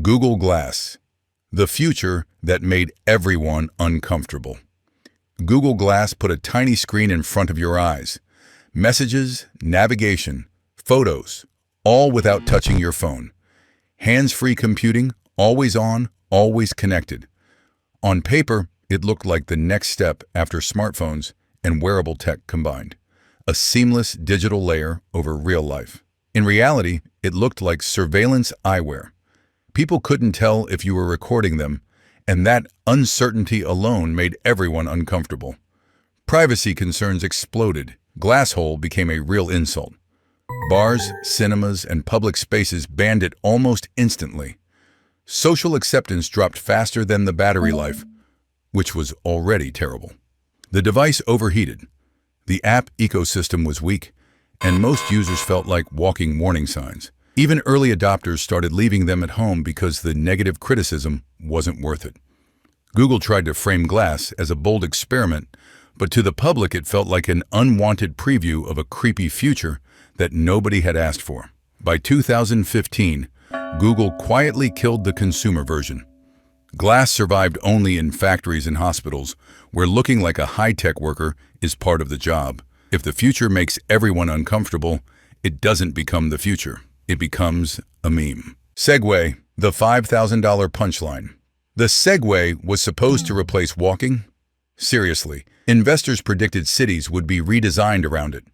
Google Glass, the future that made everyone uncomfortable. Google Glass put a tiny screen in front of your eyes. Messages, navigation, photos, all without touching your phone. Hands-free computing, always on, always connected. On paper, it looked like the next step after smartphones and wearable tech combined. A seamless digital layer over real life. In reality, it looked like surveillance eyewear. People couldn't tell if you were recording them, and that uncertainty alone made everyone uncomfortable. Privacy concerns exploded. Glass hole became a real insult. Bars, cinemas, and public spaces banned it almost instantly. Social acceptance dropped faster than the battery life, which was already terrible. The device overheated. The app ecosystem was weak, and most users felt like walking warning signs. Even early adopters started leaving them at home because the negative criticism wasn't worth it. Google tried to frame Glass as a bold experiment, but to the public it felt like an unwanted preview of a creepy future that nobody had asked for. By 2015, Google quietly killed the consumer version. Glass survived only in factories and hospitals, where looking like a high-tech worker is part of the job. If the future makes everyone uncomfortable, it doesn't become the future. It becomes a meme. Segway, the $5,000 punchline. The Segway was supposed to replace walking? Seriously, investors predicted cities would be redesigned around it.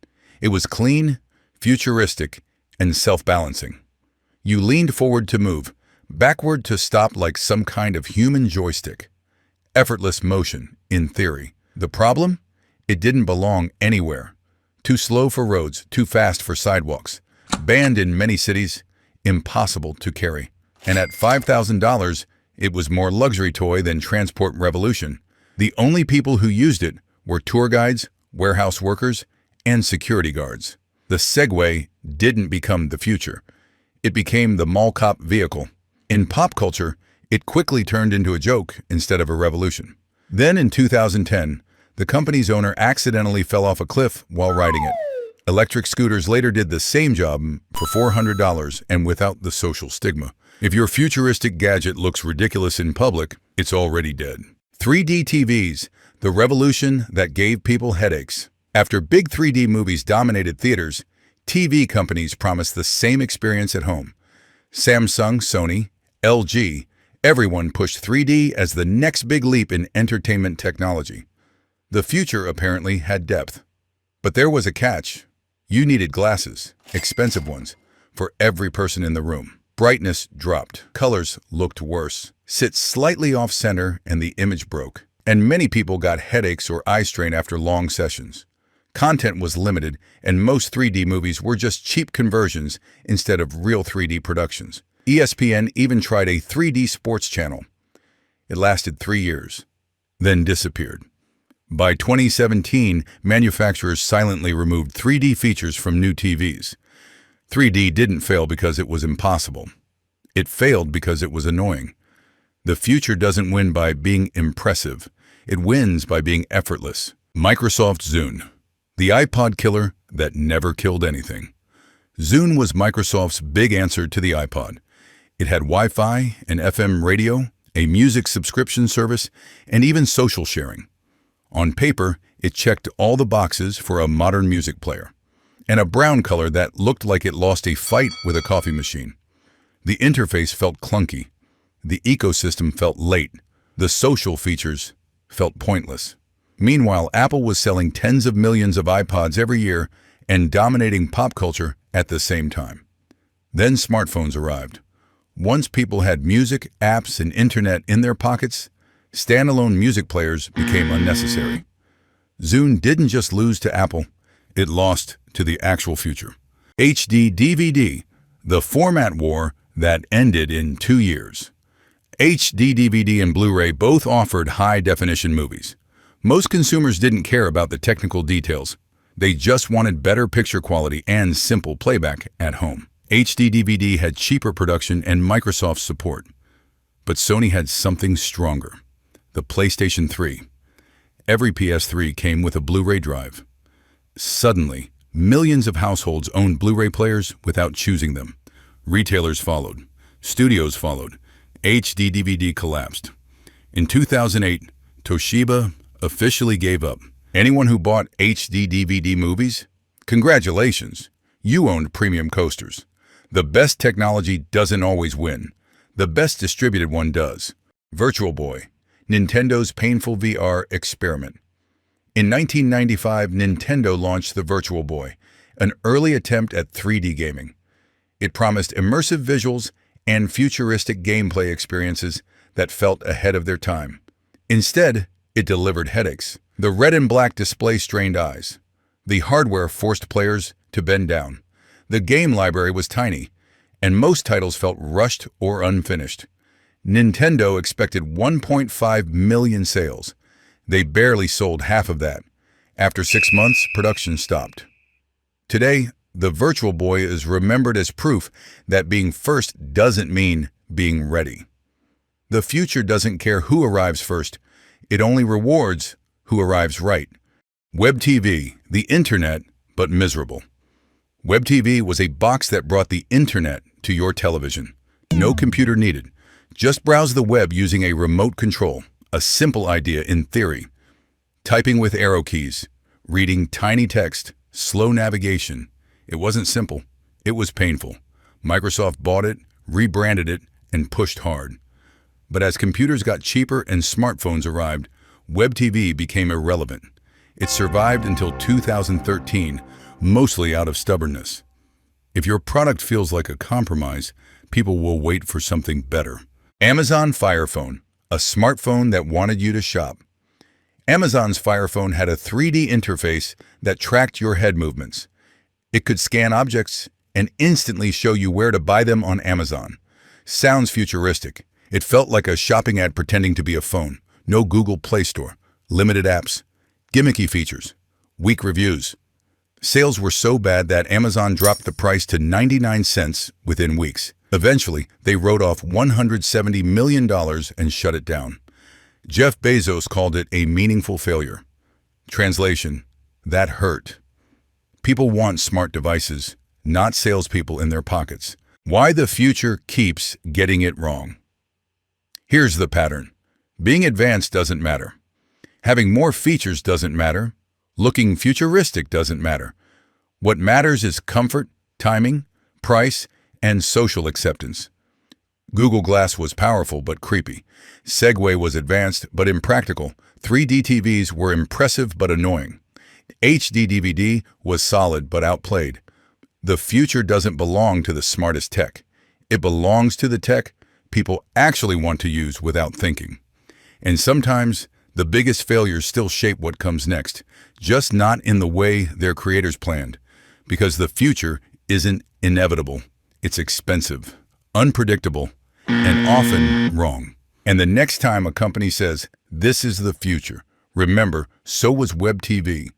It was clean, futuristic, and self-balancing. You leaned forward to move, backward to stop like some kind of human joystick. Effortless motion, in theory. The problem? It didn't belong anywhere. Too slow for roads, too fast for sidewalks. Banned in many cities, impossible to carry. And at $5,000, it was more luxury toy than transport revolution. The only people who used it were tour guides, warehouse workers, and security guards. The Segway didn't become the future. It became the mall cop vehicle. In pop culture, it quickly turned into a joke instead of a revolution. Then in 2010, the company's owner accidentally fell off a cliff while riding it. Electric scooters later did the same job for $400 and without the social stigma. If your futuristic gadget looks ridiculous in public, it's already dead. 3D TVs, the revolution that gave people headaches. After big 3D movies dominated theaters, TV companies promised the same experience at home. Samsung, Sony, LG, everyone pushed 3D as the next big leap in entertainment technology. The future apparently had depth. But there was a catch. You needed glasses, expensive ones, for every person in the room. Brightness dropped. Colors looked worse. Sit slightly off-center and the image broke. And many people got headaches or eye strain after long sessions. Content was limited, and most 3D movies were just cheap conversions instead of real 3D productions. ESPN even tried a 3D sports channel. It lasted 3 years, then disappeared. By 2017, manufacturers silently removed 3D features from new TVs. 3D didn't fail because it was impossible. It failed because it was annoying. The future doesn't win by being impressive. It wins by being effortless. Microsoft Zune, the iPod killer that never killed anything. Zune was Microsoft's big answer to the iPod. It had Wi-Fi, an FM radio, a music subscription service, and even social sharing. On paper, it checked all the boxes for a modern music player, and a brown color that looked like it lost a fight with a coffee machine. The interface felt clunky. The ecosystem felt late. The social features felt pointless. Meanwhile, Apple was selling tens of millions of iPods every year and dominating pop culture at the same time. Then smartphones arrived. Once people had music, apps, and internet in their pockets, standalone music players became unnecessary. Zune didn't just lose to Apple, it lost to the actual future. HD DVD, the format war that ended in 2 years. HD DVD and Blu-ray both offered high-definition movies. Most consumers didn't care about the technical details. They just wanted better picture quality and simple playback at home. HD DVD had cheaper production and Microsoft support. But Sony had something stronger. The PlayStation 3. Every PS3 came with a Blu-ray drive. Suddenly, millions of households owned Blu-ray players without choosing them. Retailers followed. Studios followed. HD DVD collapsed. In 2008, Toshiba officially gave up. Anyone who bought HD DVD movies? Congratulations, you owned premium coasters. The best technology doesn't always win. The best distributed one does. Virtual Boy, Nintendo's painful VR experiment. In 1995, Nintendo launched the Virtual Boy, an early attempt at 3D gaming. It promised immersive visuals and futuristic gameplay experiences that felt ahead of their time. Instead, it delivered headaches. The red and black display strained eyes. The hardware forced players to bend down. The game library was tiny, and most titles felt rushed or unfinished. Nintendo expected 1.5 million sales. They barely sold half of that. After 6 months, production stopped. Today, the Virtual Boy is remembered as proof that being first doesn't mean being ready. The future doesn't care who arrives first. It only rewards who arrives right. Web TV, the internet, but miserable. Web TV was a box that brought the internet to your television. No computer needed. Just browse the web using a remote control. A simple idea in theory. Typing with arrow keys, reading tiny text, slow navigation. It wasn't simple. It was painful. Microsoft bought it, rebranded it, and pushed hard. But as computers got cheaper and smartphones arrived, Web TV became irrelevant. It survived until 2013, mostly out of stubbornness. If your product feels like a compromise, people will wait for something better. Amazon Fire Phone, a smartphone that wanted you to shop. Amazon's Fire Phone had a 3D interface that tracked your head movements. It could scan objects and instantly show you where to buy them on Amazon. Sounds futuristic. It felt like a shopping ad pretending to be a phone. No Google Play Store, limited apps, gimmicky features, weak reviews. Sales were so bad that Amazon dropped the price to 99 cents within weeks. Eventually, they wrote off $170 million and shut it down. Jeff Bezos called it a meaningful failure. Translation: that hurt. People want smart devices, not salespeople in their pockets. Why the future keeps getting it wrong. Here's the pattern. Being advanced doesn't matter. Having more features doesn't matter. Looking futuristic doesn't matter. What matters is comfort, timing, price, and social acceptance. Google Glass was powerful but creepy. Segway was advanced but impractical. 3D TVs were impressive but annoying. HD DVD was solid but outplayed. The future doesn't belong to the smartest tech. It belongs to the tech people actually want to use without thinking. And sometimes, the biggest failures still shape what comes next, just not in the way their creators planned. Because the future isn't inevitable. It's expensive, unpredictable, and often wrong. And the next time a company says, "This is the future," remember, so was Web TV.